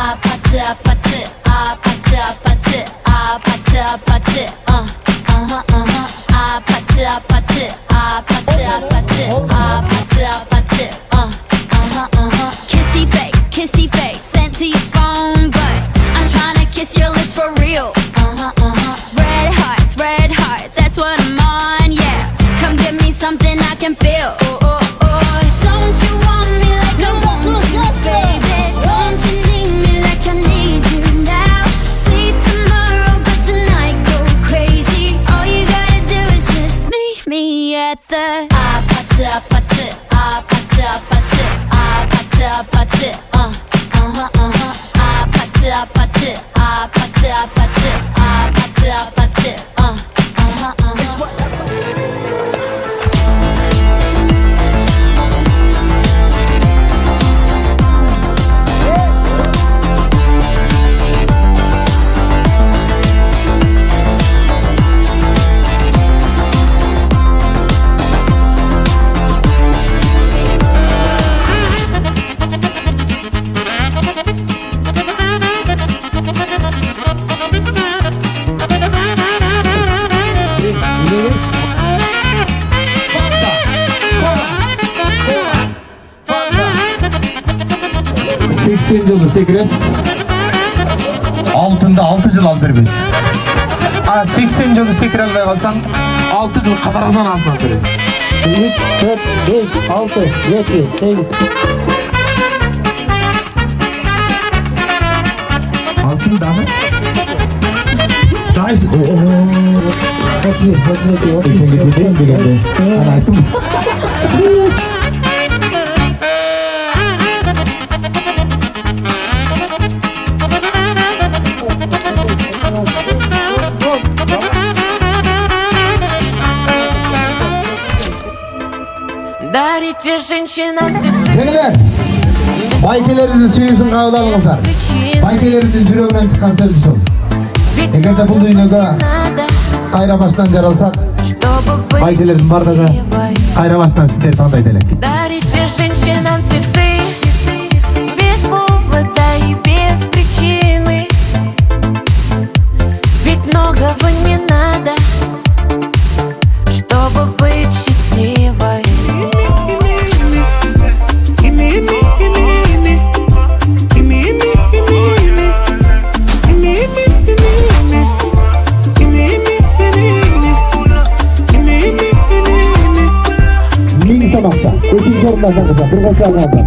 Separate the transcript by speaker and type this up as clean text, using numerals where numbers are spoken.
Speaker 1: 아파트 아파트 아파트 아파트 아파트 아파트 아파트 아파트 아파트 아파트 아파트 kissy face sent to your phone, but I'm trying to kiss your lips for real. Red hearts, that's what I'm on, yeah. Come give me something I can feel. Don't you want me like I want you, baby? Don't you need me like I need you now? See tomorrow, but tonight go crazy. All you gotta do is just meet me at the 아파트 아파트 아파트 아파트 아파트 아파트 아파트 아파트 아파트 아파트 아파트
Speaker 2: жылы секіресіз. Алтында 6 жыл алып бербейсіз. 80 жылы секіре албай қалсаң, 6 жыл қатарынан алып береді.
Speaker 3: 3, 4, 5, 6, 7, 8.
Speaker 2: Алтындағы? Дайыз.
Speaker 3: 80 кетейін дегенде. Ана айттым.
Speaker 1: Дарите женщинам цветы.
Speaker 2: Жеңілер, байкелеріңіздің сүйісін қабыл алыңыздар. Байкелеріңіздің жүрегінен шыққан сөзі сол. Егерде бұл дүниеге Кайрамаштан жаралсақ, байкелердің бардығы Кайрамаштан сіздер таңдай делек.
Speaker 1: Дарите женщинам цветы без повода и без причины. Ведь многого не надо, чтобы быть счастливой.
Speaker 3: Минг санатта, 3-нчы орунда жаңғыза, 1 қалса алғанда.